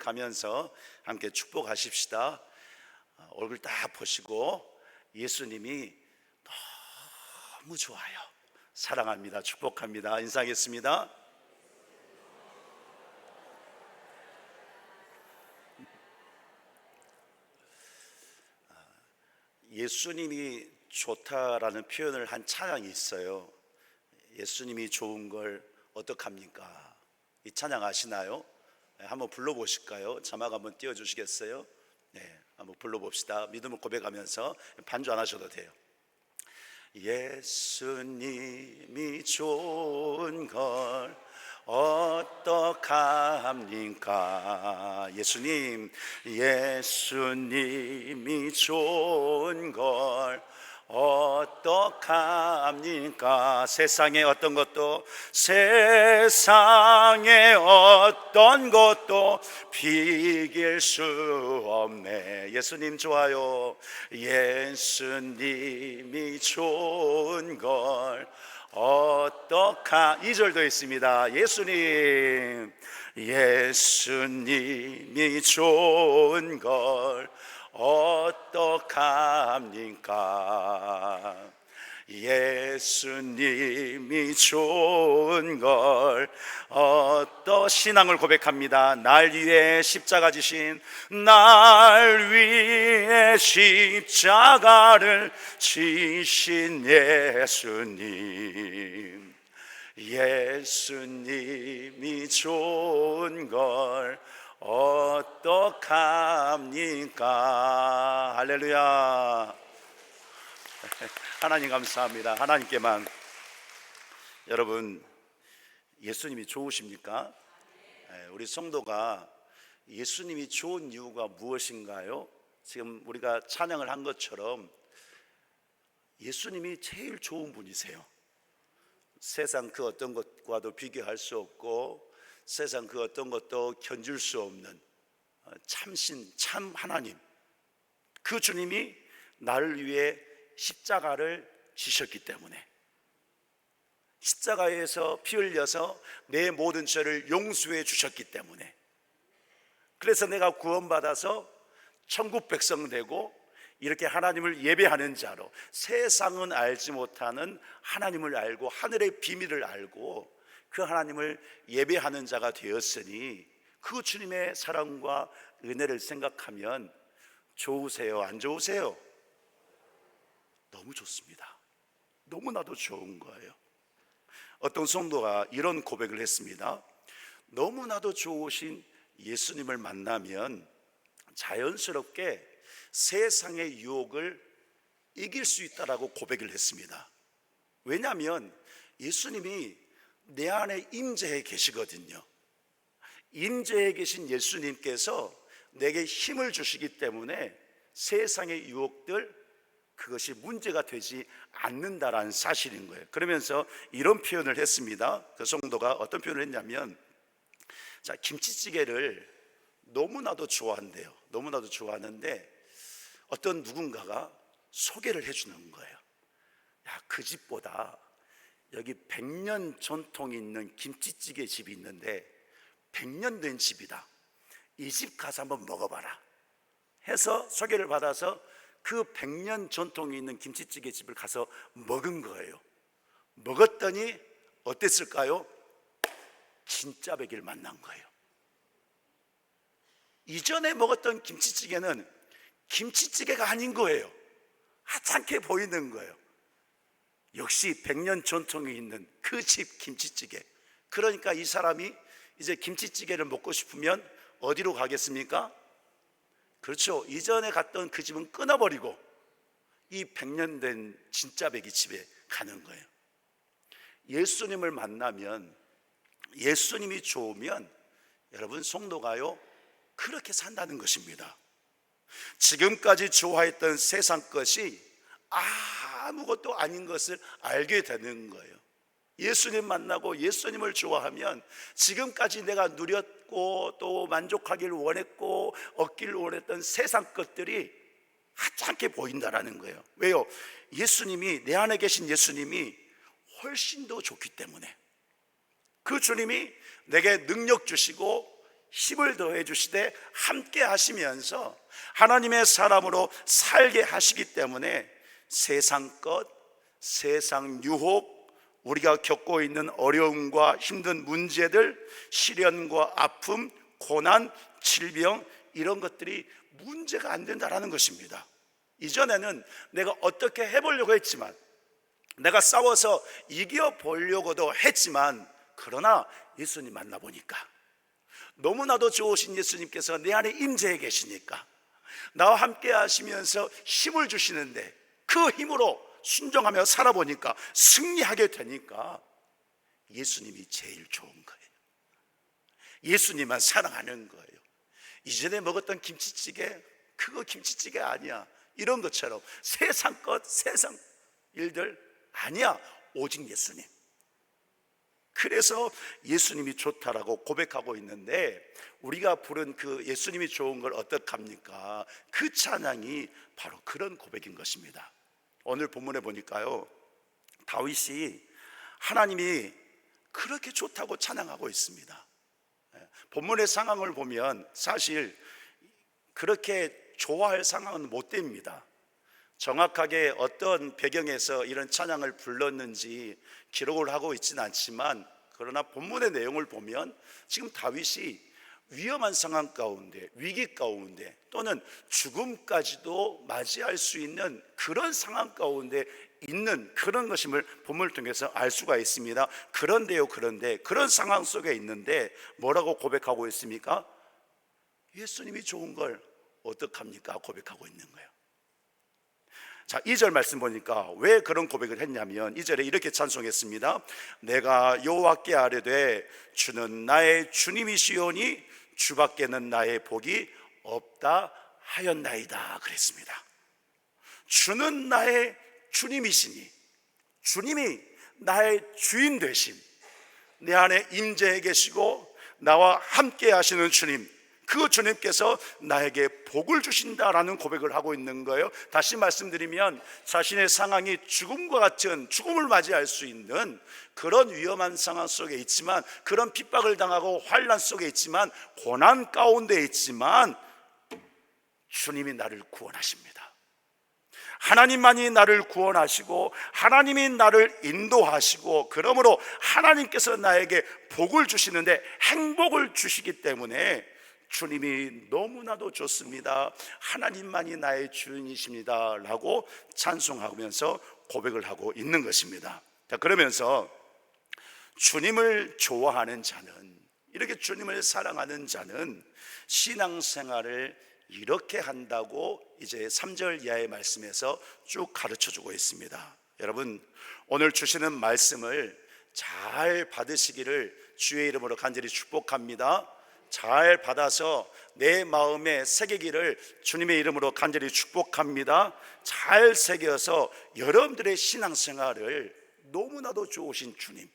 가면서 함께 축복하십시다. 얼굴 딱 보시고 예수님이 너무 좋아요, 사랑합니다, 축복합니다. 인사하겠습니다. 예수님이 좋다라는 표현을 한 찬양이 있어요. 예수님이 좋은 걸 어떡합니까? 이 찬양 아시나요? 네, 한번 불러보실까요? 자막 한번 띄워주시겠어요? 네, 한번 불러봅시다. 믿음을 고백하면서 반주 안 하셔도 돼요. 예수님이 좋은 걸 어떡합니까? 예수님이 좋은 걸 어떡합니까? 세상에 어떤 것도 비길 수 없네. 예수님 좋아요. 예수님이 좋은 걸 2절도 있습니다. 예수님이 좋은 걸 어떡합니까? 예수님이 좋은 걸 신앙을 고백합니다. 날 위해 십자가 지신, 날 위해 십자가를 지신 예수님이 좋은 걸 어떡합니까? 할렐루야. 하나님 감사합니다. 하나님께만. 여러분, 예수님이 좋으십니까? 우리 성도가 예수님이 좋은 이유가 무엇인가요? 지금 우리가 찬양을 한 것처럼 예수님이 제일 좋은 분이세요. 세상 그 어떤 것과도 비교할 수 없고 세상 그 어떤 것도 견줄 수 없는 참신, 참 하나님, 그 주님이 나를 위해 십자가를 지셨기 때문에, 십자가에서 피 흘려서 내 모든 죄를 용서해 주셨기 때문에, 그래서 내가 구원받아서 천국 백성 되고 이렇게 하나님을 예배하는 자로, 세상은 알지 못하는 하나님을 알고 하늘의 비밀을 알고 그 하나님을 예배하는 자가 되었으니, 그 주님의 사랑과 은혜를 생각하면 좋으세요, 안 좋으세요? 너무 좋습니다. 너무나도 좋은 거예요. 어떤 성도가 이런 고백을 했습니다. 너무나도 좋으신 예수님을 만나면 자연스럽게 세상의 유혹을 이길 수 있다라고 고백을 했습니다. 왜냐하면 예수님이 내 안에 임재해 계시거든요. 임재해 계신 예수님께서 내게 힘을 주시기 때문에 세상의 유혹들, 그것이 문제가 되지 않는다라는 사실인 거예요. 그러면서 이런 표현을 했습니다. 그 성도가 어떤 표현을 했냐면, 자, 김치찌개를 너무나도 좋아한대요. 너무나도 좋아하는데 어떤 누군가가 소개를 해주는 거예요. 야, 그 집보다 여기 100년 전통이 있는 김치찌개 집이 있는데 100년 된 집이다, 이 집 가서 한번 먹어봐라 해서 소개를 받아서 그 100년 전통이 있는 김치찌개 집을 가서 먹은 거예요. 먹었더니 어땠을까요? 진짜 베개를 만난 거예요. 이전에 먹었던 김치찌개는 김치찌개가 아닌 거예요. 하찮게 보이는 거예요. 역시 100년 전통이 있는 그 집 김치찌개. 그러니까 이 사람이 이제 김치찌개를 먹고 싶으면 어디로 가겠습니까? 그렇죠. 이전에 갔던 그 집은 끊어버리고 이 100년 된 진짜 베기 집에 가는 거예요. 예수님을 만나면, 예수님이 좋으면 여러분, 성도가요 그렇게 산다는 것입니다. 지금까지 좋아했던 세상 것이 아무것도 아닌 것을 알게 되는 거예요. 예수님 만나고 예수님을 좋아하면 지금까지 내가 누렸고 또 만족하기를 원했고 얻기를 원했던 세상 것들이 하찮게 보인다라는 거예요. 왜요? 예수님이, 내 안에 계신 예수님이 훨씬 더 좋기 때문에, 그 주님이 내게 능력 주시고 힘을 더해 주시되 함께 하시면서 하나님의 사람으로 살게 하시기 때문에 세상 것, 세상 유혹, 우리가 겪고 있는 어려움과 힘든 문제들, 시련과 아픔, 고난, 질병, 이런 것들이 문제가 안 된다라는 것입니다. 이전에는 내가 어떻게 해보려고 했지만, 내가 싸워서 이겨보려고도 했지만, 그러나 예수님 만나보니까, 너무나도 좋으신 예수님께서 내 안에 임재해 계시니까, 나와 함께 하시면서 힘을 주시는데, 그 힘으로 순종하며 살아보니까, 승리하게 되니까 예수님이 제일 좋은 거예요. 예수님만 사랑하는 거예요. 이전에 먹었던 김치찌개, 그거 김치찌개 아니야, 이런 것처럼 세상 것, 세상 일들 아니야, 오직 예수님. 그래서 예수님이 좋다라고 고백하고 있는데, 우리가 부른 그 예수님이 좋은 걸 어떡합니까? 그 찬양이 바로 그런 고백인 것입니다. 오늘 본문에 보니까요, 다윗이 하나님이 그렇게 좋다고 찬양하고 있습니다. 본문의 상황을 보면 사실 그렇게 좋아할 상황은 못 됩니다. 정확하게 어떤 배경에서 이런 찬양을 불렀는지 기록을 하고 있지는 않지만, 그러나 본문의 내용을 보면 지금 다윗이 위험한 상황 가운데, 위기 가운데, 또는 죽음까지도 맞이할 수 있는 그런 상황 가운데 있는 그런 것임을 본문을 통해서 알 수가 있습니다. 그런데 그런 상황 속에 있는데 뭐라고 고백하고 있습니까? 예수님이 좋은 걸 어떡합니까? 고백하고 있는 거예요. 자, 2절 말씀 보니까 왜 그런 고백을 했냐면, 2절에 이렇게 찬송했습니다. 내가 여호와께 아뢰되 주는 나의 주님이시오니 주밖에는 나의 복이 없다 하였나이다 그랬습니다. 주는 나의 주님이시니, 주님이 나의 주인 되심, 내 안에 임재해 계시고 나와 함께 하시는 주님, 그 주님께서 나에게 복을 주신다라는 고백을 하고 있는 거예요. 다시 말씀드리면, 자신의 상황이 죽음과 같은, 죽음을 맞이할 수 있는 그런 위험한 상황 속에 있지만, 그런 핍박을 당하고 환난 속에 있지만, 고난 가운데 있지만 주님이 나를 구원하십니다. 하나님만이 나를 구원하시고 하나님이 나를 인도하시고, 그러므로 하나님께서 나에게 복을 주시는데 행복을 주시기 때문에 주님이 너무나도 좋습니다, 하나님만이 나의 주인이십니다 라고 찬송하면서 고백을 하고 있는 것입니다. 자, 그러면서 주님을 좋아하는 자는, 이렇게 주님을 사랑하는 자는 신앙생활을 이렇게 한다고 이제 3절 이하의 말씀에서 쭉 가르쳐주고 있습니다. 여러분, 오늘 주시는 말씀을 잘 받으시기를 주의 이름으로 간절히 축복합니다. 잘 받아서 내 마음에 새기기를 주님의 이름으로 간절히 축복합니다. 잘 새겨서 여러분들의 신앙생활을 너무나도 좋으신 주님,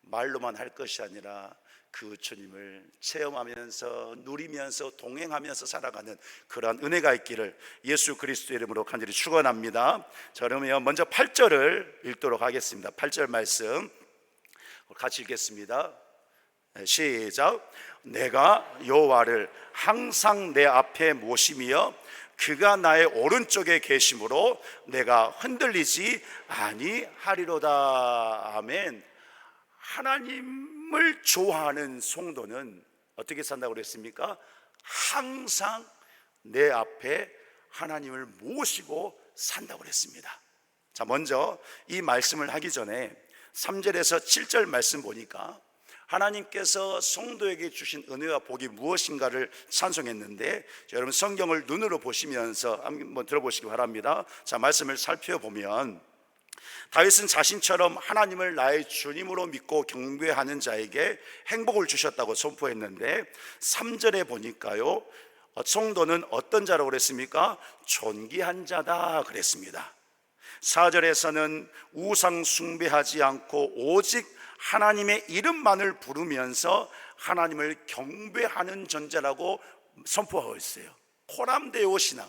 말로만 할 것이 아니라 그 주님을 체험하면서 누리면서 동행하면서 살아가는 그러한 은혜가 있기를 예수 그리스도의 이름으로 간절히 축원합니다. 자, 그러면 먼저 8절을 읽도록 하겠습니다. 8절 말씀 같이 읽겠습니다. 시작. 내가 여호와를 항상 내 앞에 모시며 그가 나의 오른쪽에 계심으로 내가 흔들리지 아니하리로다. 아멘. 하나님을 좋아하는 성도는 어떻게 산다고 그랬습니까? 항상 내 앞에 하나님을 모시고 산다고 그랬습니다. 자, 먼저 이 말씀을 하기 전에 3절에서 7절 말씀 보니까 하나님께서 성도에게 주신 은혜와 복이 무엇인가를 찬송했는데, 여러분 성경을 눈으로 보시면서 한번 들어보시기 바랍니다. 자, 말씀을 살펴보면 다윗은 자신처럼 하나님을 나의 주님으로 믿고 경배하는 자에게 행복을 주셨다고 선포했는데, 3절에 보니까요, 성도는 어떤 자라고 그랬습니까? 존귀한 자다 그랬습니다. 4절에서는 우상 숭배하지 않고 오직 하나님의 이름만을 부르면서 하나님을 경배하는 존재라고 선포하고 있어요. 코람데오 신앙,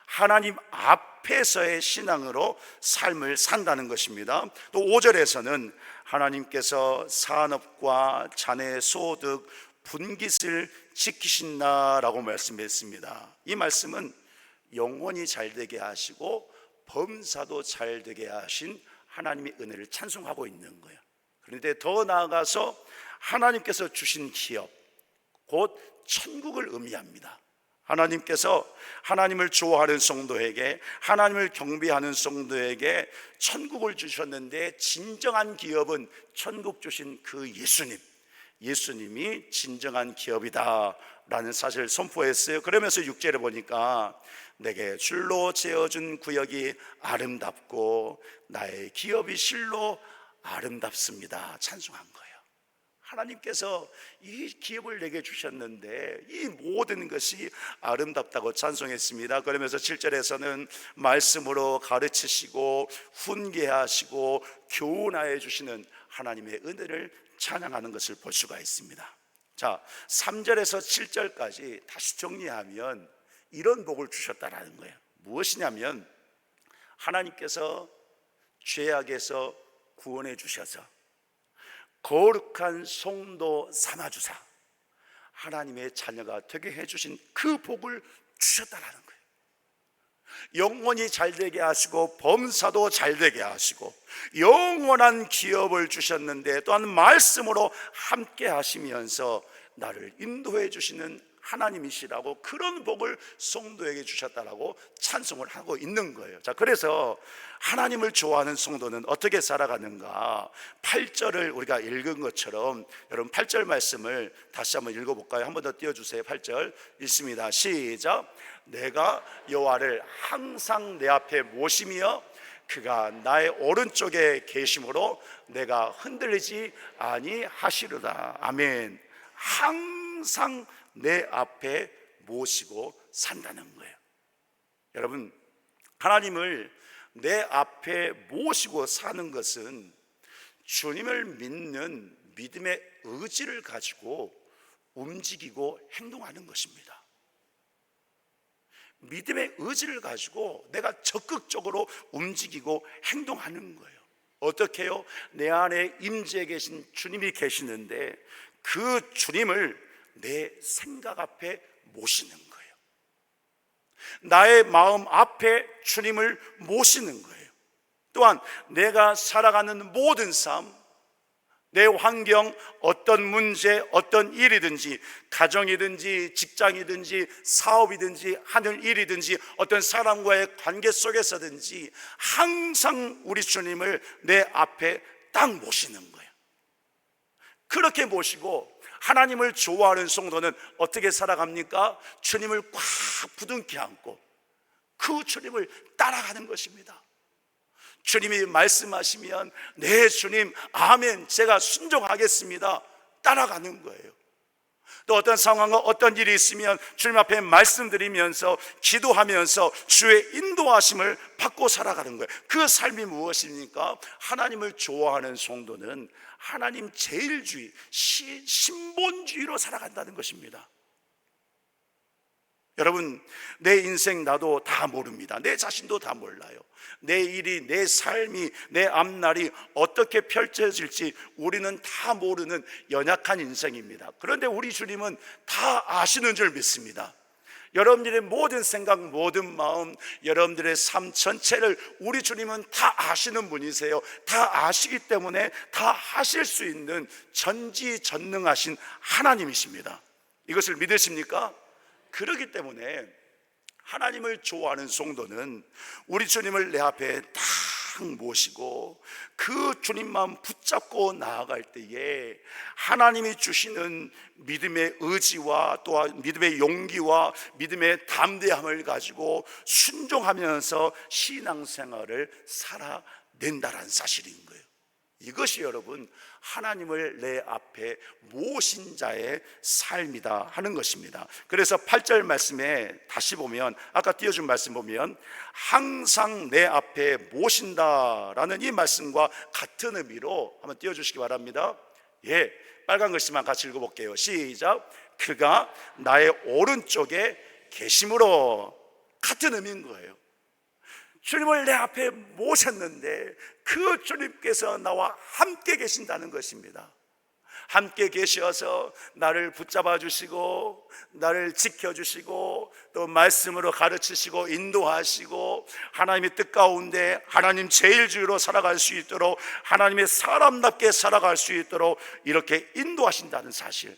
하나님 앞에서의 신앙으로 삶을 산다는 것입니다. 또 5절에서는 하나님께서 산업과 자녀의 소득, 분깃을 지키신다라고 말씀했습니다. 이 말씀은 영혼이 잘되게 하시고 범사도 잘되게 하신 하나님의 은혜를 찬송하고 있는 거예요. 그런데 더 나아가서 하나님께서 주신 기업, 곧 천국을 의미합니다. 하나님께서 하나님을 좋아하는 성도에게, 하나님을 경배하는 성도에게 천국을 주셨는데, 진정한 기업은 천국 주신 그 예수님이 진정한 기업이다 라는 사실을 선포했어요. 그러면서 6절에 보니까 내게 줄로 재어준 구역이 아름답고 나의 기업이 실로 아름답습니다 찬송한 거예요. 하나님께서 이 기업을 내게 주셨는데 이 모든 것이 아름답다고 찬송했습니다. 그러면서 7절에서는 말씀으로 가르치시고 훈계하시고 교훈하여 주시는 하나님의 은혜를 찬양하는 것을 볼 수가 있습니다. 자, 3절에서 7절까지 다시 정리하면 이런 복을 주셨다라는 거예요. 무엇이냐면 하나님께서 죄악에서 구원해 주셔서 거룩한 성도 삼아주사 하나님의 자녀가 되게 해주신 그 복을 주셨다라는 거예요. 영혼이 잘되게 하시고 범사도 잘되게 하시고 영원한 기업을 주셨는데, 또한 말씀으로 함께 하시면서 나를 인도해 주시는 하나님이시라고, 그런 복을 성도에게 주셨다라고 찬송을 하고 있는 거예요. 자, 그래서 하나님을 좋아하는 성도는 어떻게 살아가는가? 8절을 우리가 읽은 것처럼 여러분 8절 말씀을 다시 한번 읽어볼까요? 한 번 더 띄워주세요. 8절 읽습니다. 시작. 내가 여호와를 항상 내 앞에 모시며 그가 나의 오른쪽에 계심으로 내가 흔들리지 아니하시리라. 아멘. 항상 내 앞에 모시고 산다는 거예요. 여러분, 하나님을 내 앞에 모시고 사는 것은 주님을 믿는 믿음의 의지를 가지고 움직이고 행동하는 것입니다. 믿음의 의지를 가지고 내가 적극적으로 움직이고 행동하는 거예요. 어떻게 해요? 내 안에 임재해 계신 주님이 계시는데 그 주님을 내 생각 앞에 모시는 거예요. 나의 마음 앞에 주님을 모시는 거예요. 또한 내가 살아가는 모든 삶, 내 환경, 어떤 문제, 어떤 일이든지, 가정이든지 직장이든지 사업이든지 하는 일이든지 어떤 사람과의 관계 속에서든지 항상 우리 주님을 내 앞에 딱 모시는 거예요. 그렇게 모시고 하나님을 좋아하는 성도는 어떻게 살아갑니까? 주님을 꽉 부둥켜 안고 그 주님을 따라가는 것입니다. 주님이 말씀하시면 네 주님 아멘 제가 순종하겠습니다 따라가는 거예요. 또 어떤 상황과 어떤 일이 있으면 주님 앞에 말씀드리면서 기도하면서 주의 인도하심을 받고 살아가는 거예요. 그 삶이 무엇입니까? 하나님을 좋아하는 성도는 하나님 제일주의, 신본주의로 살아간다는 것입니다. 여러분, 내 인생 나도 다 모릅니다. 내 자신도 다 몰라요. 내 일이, 내 삶이, 내 앞날이 어떻게 펼쳐질지 우리는 다 모르는 연약한 인생입니다. 그런데 우리 주님은 다 아시는 줄 믿습니다. 여러분들의 모든 생각, 모든 마음, 여러분들의 삶 전체를 우리 주님은 다 아시는 분이세요. 다 아시기 때문에 다 하실 수 있는 전지전능하신 하나님이십니다. 이것을 믿으십니까? 그렇기 때문에 하나님을 좋아하는 성도는 우리 주님을 내 앞에 딱 모시고 그 주님만 붙잡고 나아갈 때에 하나님이 주시는 믿음의 의지와 또한 믿음의 용기와 믿음의 담대함을 가지고 순종하면서 신앙생활을 살아낸다는 사실인 거예요. 이것이 여러분 하나님을 내 앞에 모신 자의 삶이다 하는 것입니다. 그래서 8절 말씀에 다시 보면 아까 띄워준 말씀 보면 항상 내 앞에 모신다라는 이 말씀과 같은 의미로 한번 띄워주시기 바랍니다. 예, 빨간 글씨만 같이 읽어볼게요. 시작. 그가 나의 오른쪽에 계심으로, 같은 의미인 거예요. 주님을 내 앞에 모셨는데 그 주님께서 나와 함께 계신다는 것입니다. 함께 계셔서 나를 붙잡아 주시고 나를 지켜주시고 또 말씀으로 가르치시고 인도하시고 하나님의 뜻 가운데 하나님 제일주의로 살아갈 수 있도록 하나님의 사람답게 살아갈 수 있도록 이렇게 인도하신다는 사실.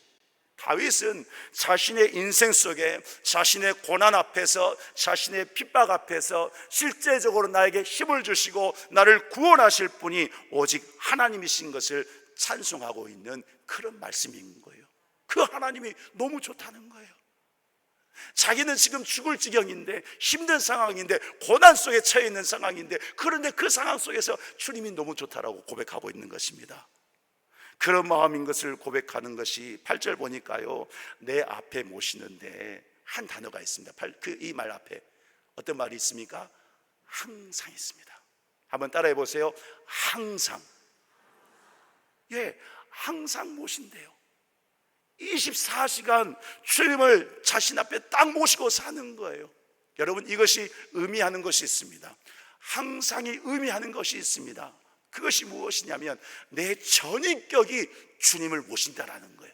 다윗은 자신의 인생 속에 자신의 고난 앞에서 자신의 핍박 앞에서 실제적으로 나에게 힘을 주시고 나를 구원하실 분이 오직 하나님이신 것을 찬송하고 있는 그런 말씀인 거예요. 그 하나님이 너무 좋다는 거예요. 자기는 지금 죽을 지경인데 힘든 상황인데 고난 속에 처해 있는 상황인데 그런데 그 상황 속에서 주님이 너무 좋다라고 고백하고 있는 것입니다. 그런 마음인 것을 고백하는 것이 8절 보니까요, 내 앞에 모시는데 한 단어가 있습니다. 이 말 앞에 어떤 말이 있습니까? 항상 있습니다. 한번 따라해 보세요. 항상. 예, 항상 모신대요. 24시간 주님을 자신 앞에 딱 모시고 사는 거예요. 여러분, 이것이 의미하는 것이 있습니다. 항상이 의미하는 것이 있습니다. 그것이 무엇이냐면 내 전인격이 주님을 모신다라는 거예요.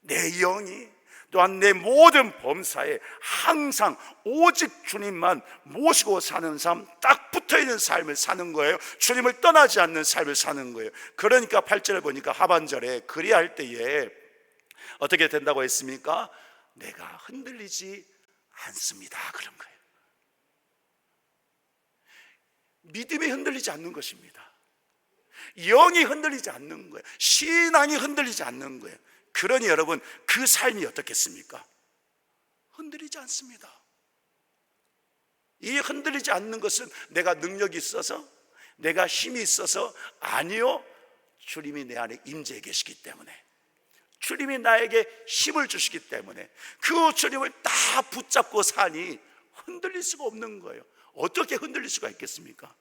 내 영이 또한 내 모든 범사에 항상 오직 주님만 모시고 사는 삶, 딱 붙어있는 삶을 사는 거예요. 주님을 떠나지 않는 삶을 사는 거예요. 그러니까 8절을 보니까 하반절에 그리할 때에 어떻게 된다고 했습니까? 내가 흔들리지 않습니다, 그런 거예요. 믿음이 흔들리지 않는 것입니다. 영이 흔들리지 않는 거예요. 신앙이 흔들리지 않는 거예요. 그러니 여러분, 그 삶이 어떻겠습니까? 흔들리지 않습니다. 이 흔들리지 않는 것은 내가 능력이 있어서, 내가 힘이 있어서 아니요, 주님이 내 안에 임재해 계시기 때문에, 주님이 나에게 힘을 주시기 때문에 그 주님을 다 붙잡고 사니 흔들릴 수가 없는 거예요. 어떻게 흔들릴 수가 있겠습니까?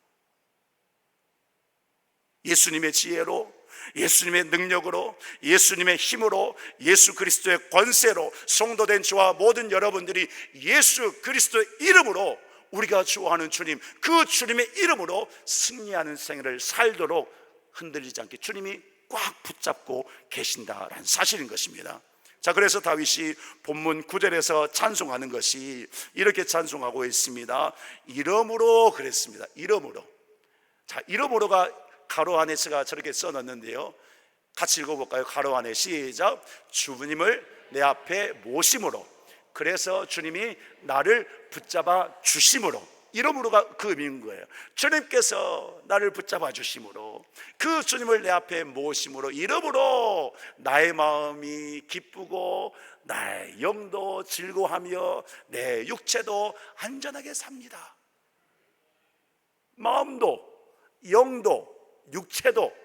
예수님의 지혜로, 예수님의 능력으로, 예수님의 힘으로, 예수 그리스도의 권세로 성도된 저와 모든 여러분들이 예수 그리스도의 이름으로, 우리가 좋아하는 주님, 그 주님의 이름으로 승리하는 생애를 살도록 흔들리지 않게 주님이 꽉 붙잡고 계신다라는 사실인 것입니다. 자, 그래서 다윗이 본문 9절에서 찬송하는 것이 이렇게 찬송하고 있습니다. 이름으로 그랬습니다. 이름으로. 자, 이름으로가 가로 안에 제가 저렇게 써놨는데요, 같이 읽어볼까요? 가로 안에 시작. 주님을 내 앞에 모심으로, 그래서 주님이 나를 붙잡아 주심으로, 이름으로가 그 의미인 거예요. 주님께서 나를 붙잡아 주심으로, 그 주님을 내 앞에 모심으로, 이름으로 나의 마음이 기쁘고 나의 영도 즐거워하며 내 육체도 안전하게 삽니다. 마음도 영도 육체도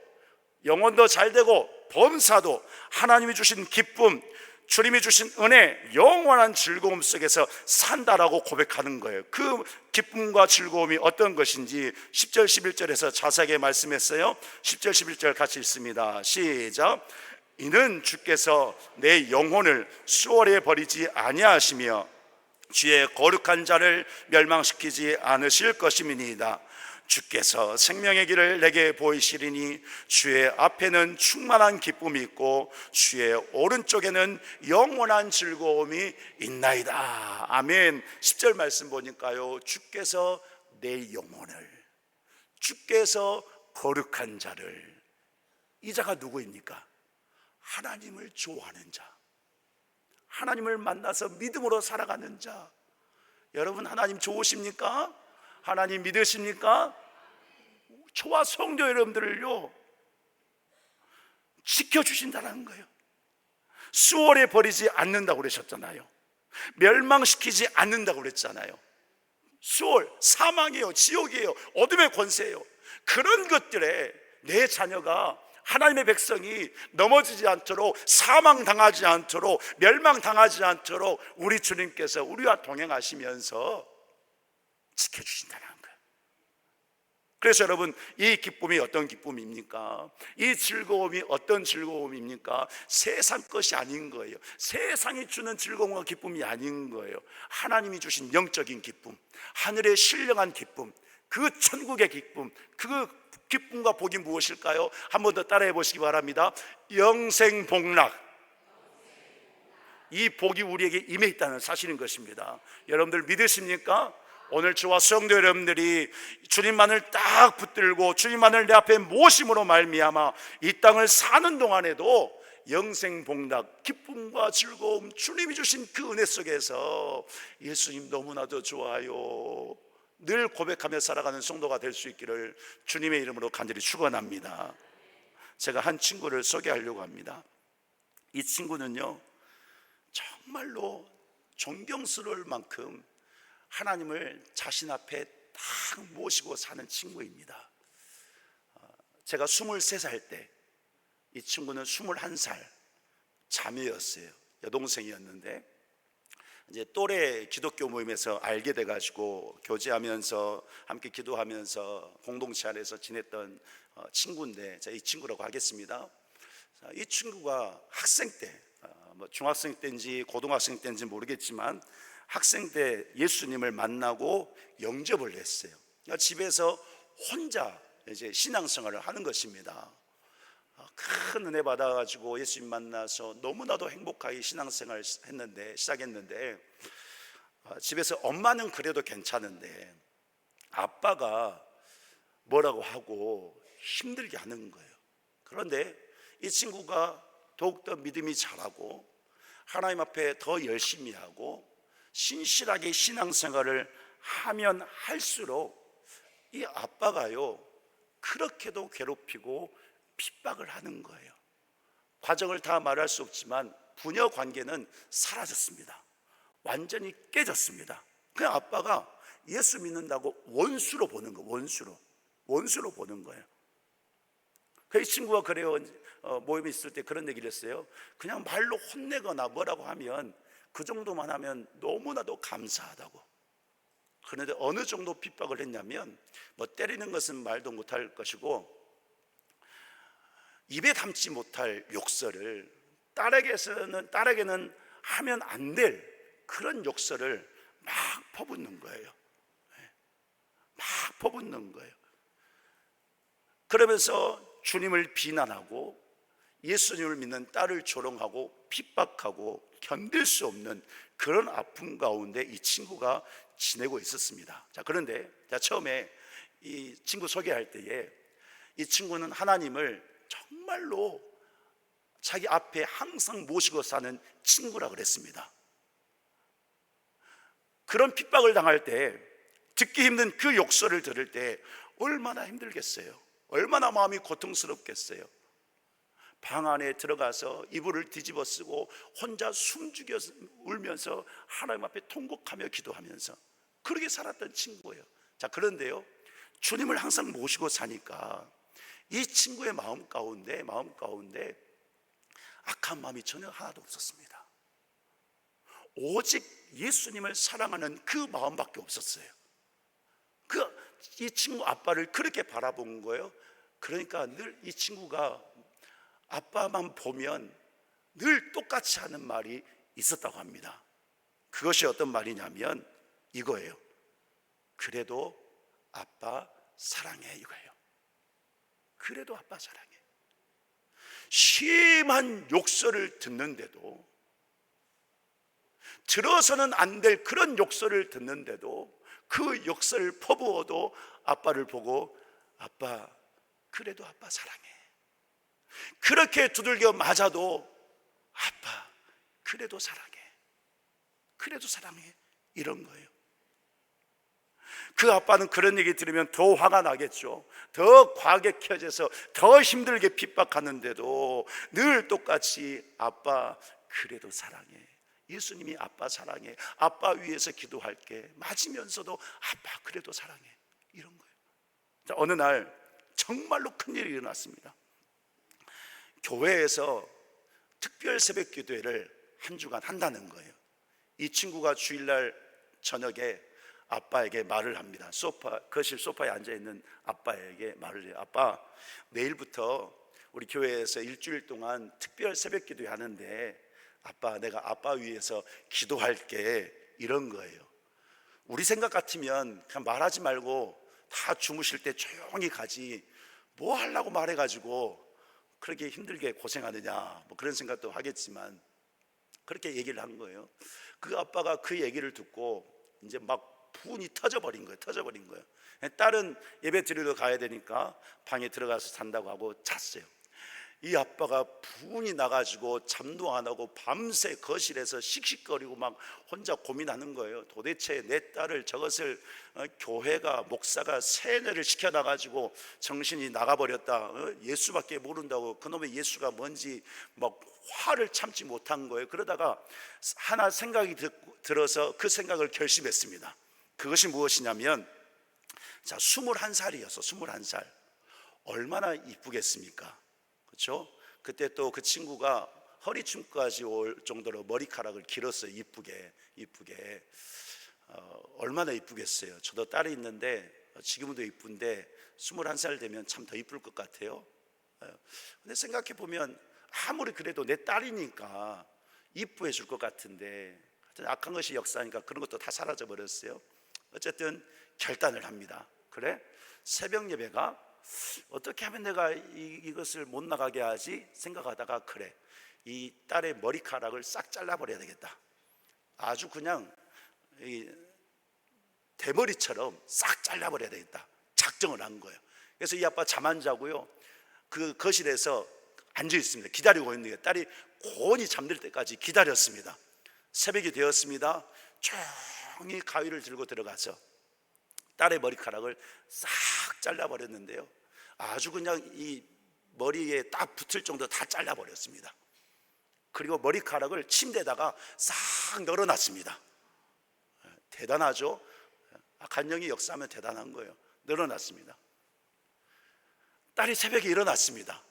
영혼도 잘되고 범사도 하나님이 주신 기쁨, 주님이 주신 은혜, 영원한 즐거움 속에서 산다라고 고백하는 거예요. 그 기쁨과 즐거움이 어떤 것인지 10절 11절에서 자세하게 말씀했어요. 10절 11절 같이 읽습니다. 시작. 이는 주께서 내 영혼을 수월에 버리지 아니하시며 주의 거룩한 자를 멸망시키지 않으실 것임이니이다. 주께서 생명의 길을 내게 보이시리니 주의 앞에는 충만한 기쁨이 있고 주의 오른쪽에는 영원한 즐거움이 있나이다. 아멘. 10절 말씀 보니까요, 주께서 내 영혼을, 주께서 거룩한 자를, 이 자가 누구입니까? 하나님을 좋아하는 자, 하나님을 만나서 믿음으로 살아가는 자. 여러분, 하나님 좋으십니까? 하나님 믿으십니까? 저와 성도 여러분들을요 지켜주신다는 거예요. 수월에 버리지 않는다고 그러셨잖아요. 멸망시키지 않는다고 그랬잖아요. 수월, 사망이에요, 지옥이에요, 어둠의 권세예요. 그런 것들에 내 자녀가, 하나님의 백성이 넘어지지 않도록, 사망당하지 않도록, 멸망당하지 않도록 우리 주님께서 우리와 동행하시면서 지켜주신다는 거예요. 그래서 여러분, 이 기쁨이 어떤 기쁨입니까? 이 즐거움이 어떤 즐거움입니까? 세상 것이 아닌 거예요. 세상이 주는 즐거움과 기쁨이 아닌 거예요. 하나님이 주신 영적인 기쁨, 하늘의 신령한 기쁨, 그 천국의 기쁨, 그 기쁨과 복이 무엇일까요? 한 번 더 따라해 보시기 바랍니다. 영생복락. 이 복이 우리에게 임해 있다는 사실인 것입니다. 여러분들 믿으십니까? 오늘 저와 성도 여러분들이 주님만을 딱 붙들고 주님만을 내 앞에 모심으로 말미암아 이 땅을 사는 동안에도 영생복락, 기쁨과 즐거움, 주님이 주신 그 은혜 속에서 예수님 너무나도 좋아요 늘 고백하며 살아가는 성도가 될 수 있기를 주님의 이름으로 간절히 축원합니다. 제가 한 친구를 소개하려고 합니다. 이 친구는요, 정말로 존경스러울 만큼 하나님을 자신 앞에 딱 모시고 사는 친구입니다. 제가 23살 때 이 친구는 21살 자매였어요. 여동생이었는데 이제 또래 기독교 모임에서 알게 돼가지고 교제하면서 함께 기도하면서 공동체 안에서 지냈던 친구인데, 이 친구라고 하겠습니다. 이 친구가 학생 때, 뭐 중학생 때인지 고등학생 때인지 모르겠지만 학생 때 예수님을 만나고 영접을 했어요. 그러니까 집에서 혼자 이제 신앙생활을 하는 것입니다. 큰 은혜 받아가지고 예수님 만나서 너무나도 행복하게 신앙생활 시작했는데 집에서 엄마는 그래도 괜찮은데 아빠가 뭐라고 하고 힘들게 하는 거예요. 그런데 이 친구가 더욱더 믿음이 자라고 하나님 앞에 더 열심히 하고 신실하게 신앙생활을 하면 할수록 이 아빠가요 그렇게도 괴롭히고 핍박을 하는 거예요. 과정을 다 말할 수 없지만 부녀 관계는 사라졌습니다. 완전히 깨졌습니다. 그냥 아빠가 예수 믿는다고 원수로 보는 거예요. 원수로 보는 거예요. 그 친구가 그래요. 모임에 있을 때 그런 얘기를 했어요. 그냥 말로 혼내거나 뭐라고 하면 그 정도만 하면 너무나도 감사하다고. 그런데 어느 정도 핍박을 했냐면 뭐 때리는 것은 말도 못할 것이고 입에 담지 못할 욕설을 딸에게는 하면 안 될 그런 욕설을 막 퍼붓는 거예요. 막 퍼붓는 거예요. 그러면서 주님을 비난하고 예수님을 믿는 딸을 조롱하고 핍박하고 견딜 수 없는 그런 아픔 가운데 이 친구가 지내고 있었습니다. 그런데 처음에 이 친구 소개할 때에 이 친구는 하나님을 정말로 자기 앞에 항상 모시고 사는 친구라 그랬습니다. 그런 핍박을 당할 때, 듣기 힘든 그 욕설을 들을 때 얼마나 힘들겠어요. 얼마나 마음이 고통스럽겠어요. 방 안에 들어가서 이불을 뒤집어 쓰고 혼자 숨죽여 울면서 하나님 앞에 통곡하며 기도하면서 그렇게 살았던 친구예요. 그런데요, 주님을 항상 모시고 사니까 이 친구의 마음 가운데 악한 마음이 전혀 하나도 없었습니다. 오직 예수님을 사랑하는 그 마음밖에 없었어요. 이 친구 아빠를 그렇게 바라본 거예요. 그러니까 늘 이 친구가 아빠만 보면 늘 똑같이 하는 말이 있었다고 합니다. 그것이 어떤 말이냐면 이거예요. 그래도 아빠 사랑해, 이거예요. 그래도 아빠 사랑해. 심한 욕설을 듣는데도, 들어서는 안 될 그런 욕설을 듣는데도 그 욕설을 퍼부어도 아빠를 보고 아빠, 그래도 아빠 사랑해. 그렇게 두들겨 맞아도 아빠, 그래도 사랑해. 그래도 사랑해. 이런 거예요. 그 아빠는 그런 얘기 들으면 더 화가 나겠죠. 더 과격해져서 더 힘들게 핍박하는데도 늘 똑같이 아빠, 그래도 사랑해. 예수님이 아빠 사랑해. 아빠 위해서 기도할게. 맞으면서도 아빠, 그래도 사랑해. 이런 거예요. 어느 날 정말로 큰일이 일어났습니다. 교회에서 특별 새벽 기도회를 한 주간 한다는 거예요. 이 친구가 주일날 저녁에 아빠에게 말을 합니다. 거실 소파에 앉아있는 아빠에게 말을 해요. 아빠, 내일부터 우리 교회에서 일주일 동안 특별 새벽 기도회 하는데 아빠, 내가 아빠 위해서 기도할게. 이런 거예요. 우리 생각 같으면 그냥 말하지 말고 다 주무실 때 조용히 가지 뭐 하려고 말해가지고 그렇게 힘들게 고생하느냐, 뭐 그런 생각도 하겠지만 그렇게 얘기를 한 거예요. 그 아빠가 그 얘기를 듣고 이제 막 분이 터져버린 거예요. 딸은 예배 드리러 가야 되니까 방에 들어가서 잔다고 하고 잤어요. 이 아빠가 분이 나가지고 잠도 안 하고 밤새 거실에서 씩씩거리고 막 혼자 고민하는 거예요. 도대체 내 딸을 저것을 교회가 목사가 세뇌를 시켜놔가지고 정신이 나가버렸다, 예수밖에 모른다고, 그놈의 예수가 뭔지 막 화를 참지 못한 거예요. 그러다가 하나 생각이 들어서 그 생각을 결심했습니다. 그것이 무엇이냐면, 자, 21살이었어. 21살 얼마나 이쁘겠습니까? 그렇죠? 그때 또 그 친구가 허리춤까지 올 정도로 머리카락을 길었어요. 이쁘게. 얼마나 이쁘겠어요. 저도 딸이 있는데 지금도 이쁜데 21살 되면 참 더 이쁠 것 같아요. 근데 생각해 보면 아무리 그래도 내 딸이니까 이쁘해 줄 것 같은데, 악한 것이 역사니까 그런 것도 다 사라져 버렸어요. 어쨌든 결단을 합니다. 그래? 새벽 예배가 어떻게 하면 내가 이것을 못 나가게 하지 생각하다가, 그래, 이 딸의 머리카락을 싹 잘라버려야 되겠다. 아주 그냥 이 대머리처럼 싹 잘라버려야 되겠다 작정을 한 거예요. 그래서 이 아빠 잠 안 자고요, 그 거실에서 앉아 있습니다. 기다리고 있는 거예요. 딸이 곤히 잠들 때까지 기다렸습니다. 새벽이 되었습니다. 조용히 가위를 들고 들어가서 딸의 머리카락을 싹 잘라버렸는데요, 아주 그냥 이 머리에 딱 붙을 정도 다 잘라버렸습니다. 그리고 머리카락을 침대에다가 싹 널어놨습니다. 대단하죠? 악한 영이 역사하면 대단한 거예요. 널어놨습니다. 딸이 새벽에 일어났습니다.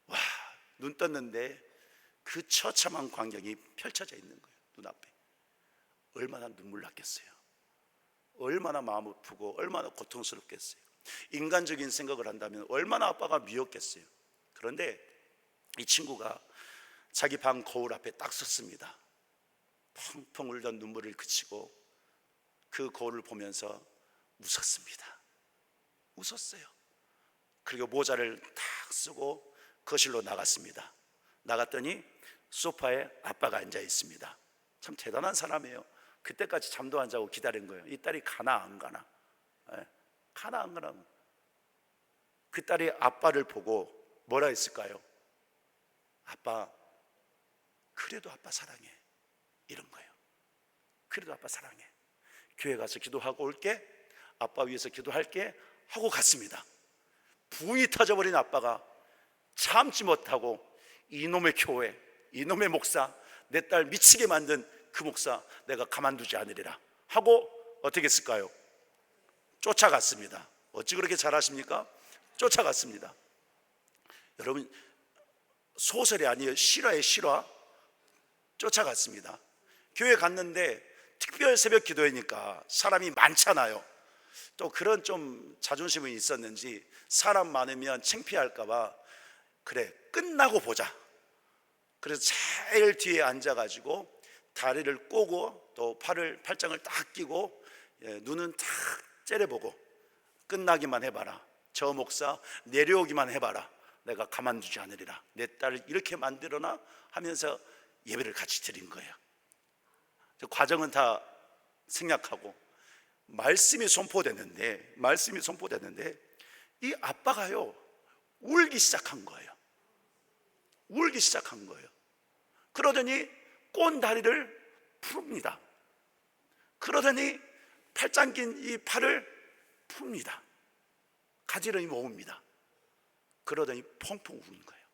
와, 눈 떴는데 그 처참한 광경이 펼쳐져 있는 거예요. 눈앞에. 얼마나 눈물 났겠어요. 얼마나 마음 아프고 얼마나 고통스럽겠어요. 인간적인 생각을 한다면 얼마나 아빠가 미웠겠어요. 그런데 이 친구가 자기 방 거울 앞에 딱 섰습니다. 펑펑 울던 눈물을 그치고 그 거울을 보면서 웃었어요. 그리고 모자를 탁 쓰고 거실로 나갔습니다. 나갔더니 소파에 아빠가 앉아 있습니다. 참 대단한 사람이에요. 그때까지 잠도 안 자고 기다린 거예요. 이 딸이 가나 안 가나, 가나 안 가나. 그 딸이 아빠를 보고 뭐라 했을까요? 아빠, 그래도 아빠 사랑해, 이런 거예요. 그래도 아빠 사랑해, 교회 가서 기도하고 올게, 아빠 위해서 기도할게 하고 갔습니다. 붕이 터져버린 아빠가 참지 못하고 이놈의 교회, 이놈의 목사, 내 딸 미치게 만든 그 목사 내가 가만두지 않으리라 하고 어떻게 했을까요? 쫓아갔습니다. 어찌 그렇게 잘하십니까? 쫓아갔습니다. 여러분, 소설이 아니에요. 실화예요, 실화. 쫓아갔습니다. 교회 갔는데 특별 새벽 기도회니까 사람이 많잖아요. 또 그런 좀 자존심이 있었는지 사람 많으면 창피할까 봐, 그래, 끝나고 보자. 그래서 제일 뒤에 앉아가지고 다리를 꼬고 또 팔짱을 딱 끼고 눈은 탁 째려보고, 끝나기만 해봐라, 저 목사 내려오기만 해봐라, 내가 가만두지 않으리라, 내 딸을 이렇게 만들어놔 하면서 예배를 같이 드린 거예요. 과정은 다 생략하고 말씀이 선포됐는데 이 아빠가요 울기 시작한 거예요. 그러더니 꼰다리를 풉니다. 그러더니 팔짱 낀 이 팔을 풉니다. 가지런히 모읍니다. 그러더니 펑펑 우는 거예요.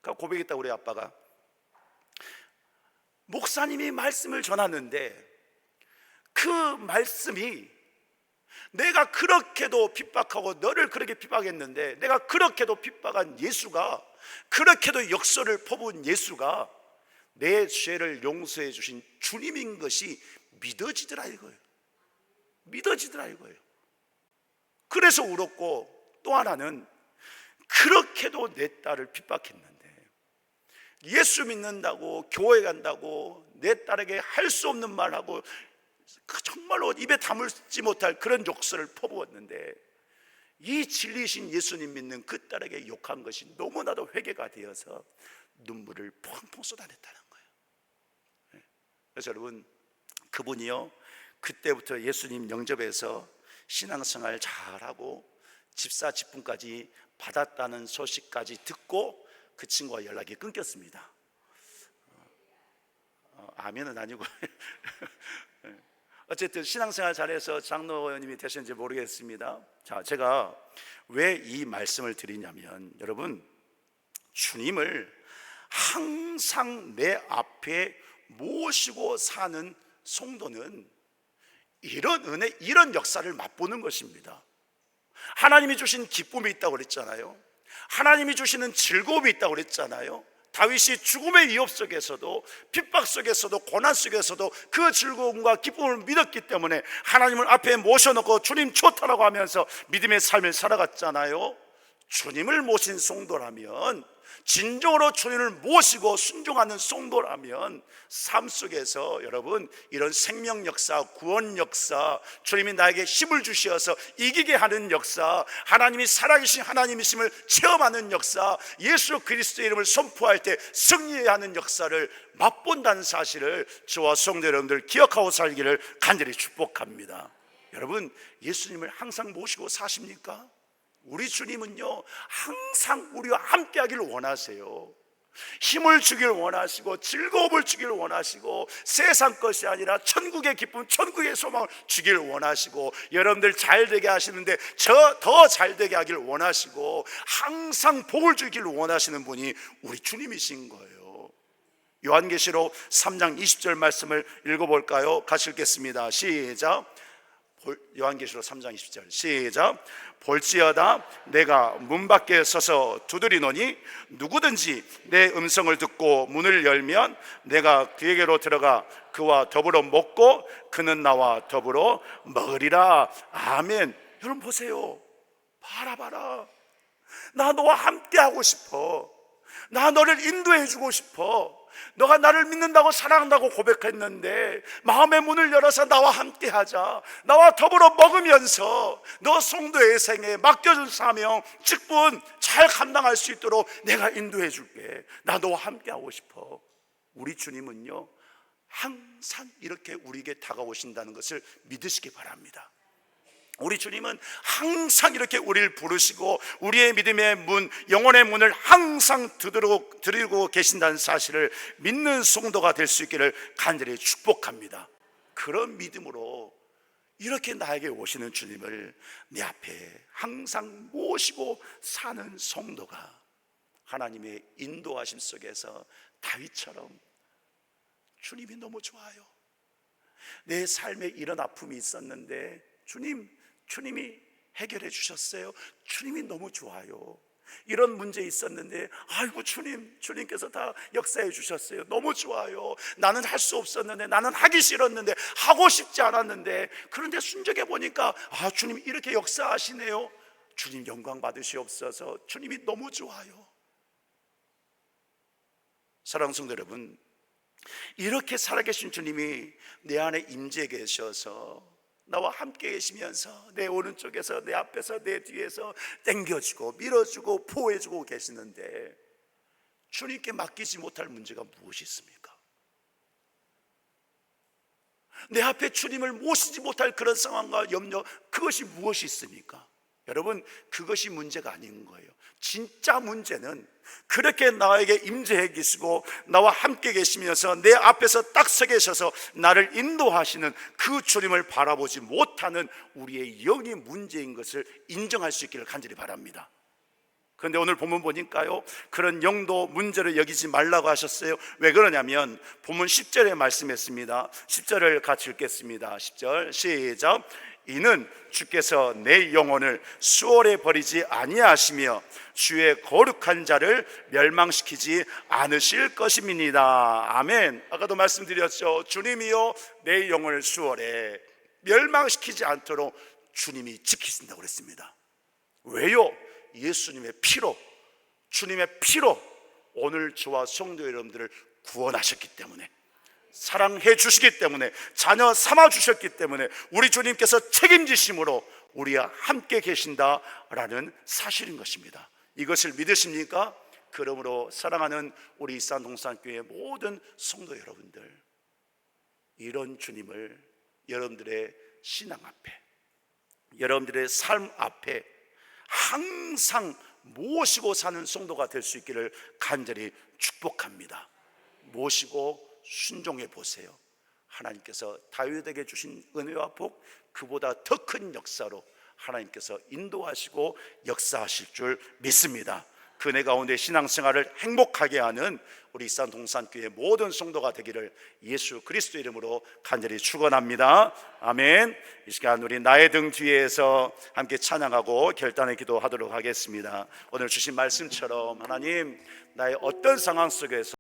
그러니까 고백했다. 우리 아빠가, 목사님이 말씀을 전하는데 그 말씀이 내가 그렇게도 핍박하고 너를 그렇게 핍박했는데, 내가 그렇게도 핍박한 예수가, 그렇게도 역설을 퍼부은 예수가 내 죄를 용서해 주신 주님인 것이 믿어지더라 이거예요. 그래서 울었고, 또 하나는 그렇게도 내 딸을 핍박했는데 예수 믿는다고 교회 간다고 내 딸에게 할 수 없는 말하고 그저 정말로 입에 담을지 못할 그런 욕설을 퍼부었는데, 이 진리이신 예수님 믿는 그 딸에게 욕한 것이 너무나도 회개가 되어서 눈물을 펑펑 쏟아냈다는 거예요. 그래서 여러분, 그분이요, 그때부터 예수님 영접해서 신앙생활 잘하고 집사 직분까지 받았다는 소식까지 듣고 그 친구와 연락이 끊겼습니다. 아멘은 아니고 어쨌든 신앙생활 잘해서 장로님이 되셨는지 모르겠습니다. 자, 제가 왜 이 말씀을 드리냐면, 여러분, 주님을 항상 내 앞에 모시고 사는 성도는 이런 은혜, 이런 역사를 맛보는 것입니다. 하나님이 주신 기쁨이 있다고 그랬잖아요. 하나님이 주시는 즐거움이 있다고 그랬잖아요. 다윗이 죽음의 위협 속에서도, 핍박 속에서도, 고난 속에서도 그 즐거움과 기쁨을 믿었기 때문에 하나님을 앞에 모셔놓고 주님 좋다라고 하면서 믿음의 삶을 살아갔잖아요. 주님을 모신 성도라면, 진정으로 주님을 모시고 순종하는 성도라면 삶 속에서 여러분, 이런 생명 역사, 구원 역사, 주님이 나에게 힘을 주셔서 이기게 하는 역사, 하나님이 살아계신 하나님이심을 체험하는 역사, 예수 그리스도의 이름을 선포할 때 승리해야 하는 역사를 맛본다는 사실을 저와 성도 여러분들 기억하고 살기를 간절히 축복합니다. 여러분, 예수님을 항상 모시고 사십니까? 우리 주님은요, 항상 우리와 함께 하기를 원하세요. 힘을 주기를 원하시고, 즐거움을 주기를 원하시고, 세상 것이 아니라 천국의 기쁨, 천국의 소망을 주기를 원하시고, 여러분들 잘되게 하시는데 저 더 잘되게 하기를 원하시고, 항상 복을 주기를 원하시는 분이 우리 주님이신 거예요. 요한계시록 3장 20절 말씀을 읽어볼까요? 같이 읽겠습니다. 시작. 요한계시록 3장 20절 시작. 볼지어다 내가 문 밖에 서서 두드리노니 누구든지 내 음성을 듣고 문을 열면 내가 그에게로 들어가 그와 더불어 먹고 그는 나와 더불어 먹으리라. 아멘. 여러분 보세요. 봐라. 나 너와 함께 하고 싶어. 나 너를 인도해 주고 싶어. 너가 나를 믿는다고 사랑한다고 고백했는데 마음의 문을 열어서 나와 함께 하자. 나와 더불어 먹으면서 너 성도의 생에 맡겨준 사명, 직분 잘 감당할 수 있도록 내가 인도해 줄게. 나 너와 함께 하고 싶어. 우리 주님은요, 항상 이렇게 우리에게 다가오신다는 것을 믿으시기 바랍니다. 우리 주님은 항상 이렇게 우리를 부르시고 우리의 믿음의 문, 영혼의 문을 항상 두드리고 계신다는 사실을 믿는 성도가 될 수 있기를 간절히 축복합니다. 그런 믿음으로 이렇게 나에게 오시는 주님을 내 앞에 항상 모시고 사는 성도가 하나님의 인도하심 속에서 다윗처럼 주님이 너무 좋아요. 내 삶에 이런 아픔이 있었는데 주님이 해결해 주셨어요. 주님이 너무 좋아요. 이런 문제 있었는데 아이고 주님께서 다 역사해 주셨어요. 너무 좋아요. 나는 할 수 없었는데, 나는 하기 싫었는데, 하고 싶지 않았는데, 그런데 순종해 보니까 주님 이렇게 역사하시네요. 주님 영광 받으시옵소서. 주님이 너무 좋아요. 사랑하는 성도 여러분, 이렇게 살아계신 주님이 내 안에 임재해 계셔서 나와 함께 계시면서 내 오른쪽에서, 내 앞에서, 내 뒤에서 땡겨주고 밀어주고 보호해주고 계시는데 주님께 맡기지 못할 문제가 무엇이 있습니까? 내 앞에 주님을 모시지 못할 그런 상황과 염려, 그것이 무엇이 있습니까? 여러분, 그것이 문제가 아닌 거예요. 진짜 문제는 그렇게 나에게 임재해 계시고 나와 함께 계시면서 내 앞에서 딱 서 계셔서 나를 인도하시는 그 주님을 바라보지 못하는 우리의 영이 문제인 것을 인정할 수 있기를 간절히 바랍니다. 그런데 오늘 본문 보니까요, 그런 영도 문제를 여기지 말라고 하셨어요. 왜 그러냐면 본문 10절에 말씀했습니다. 10절을 같이 읽겠습니다. 10절 시작. 이는 주께서 내 영혼을 수월에 버리지 아니하시며 주의 거룩한 자를 멸망시키지 않으실 것입니다. 아멘. 아까도 말씀드렸죠. 주님이요 내 영혼을 수월에 멸망시키지 않도록 주님이 지키신다고 그랬습니다. 왜요? 예수님의 피로, 주님의 피로 오늘 저와 성도 여러분들을 구원하셨기 때문에, 사랑해 주시기 때문에, 자녀 삼아 주셨기 때문에 우리 주님께서 책임지심으로 우리와 함께 계신다라는 사실인 것입니다. 이것을 믿으십니까? 그러므로 사랑하는 우리 일산동산교회 모든 성도 여러분들, 이런 주님을 여러분들의 신앙 앞에, 여러분들의 삶 앞에 항상 모시고 사는 성도가 될 수 있기를 간절히 축복합니다. 모시고 순종해 보세요. 하나님께서 다윗에게 주신 은혜와 복, 그보다 더 큰 역사로 하나님께서 인도하시고 역사하실 줄 믿습니다. 그 은혜 가운데 신앙생활을 행복하게 하는 우리 일산 동산교회 모든 성도가 되기를 예수 그리스도 이름으로 간절히 축원합니다. 아멘. 이 시간 우리 나의 등 뒤에서 함께 찬양하고 결단의 기도하도록 하겠습니다. 오늘 주신 말씀처럼 하나님, 나의 어떤 상황 속에서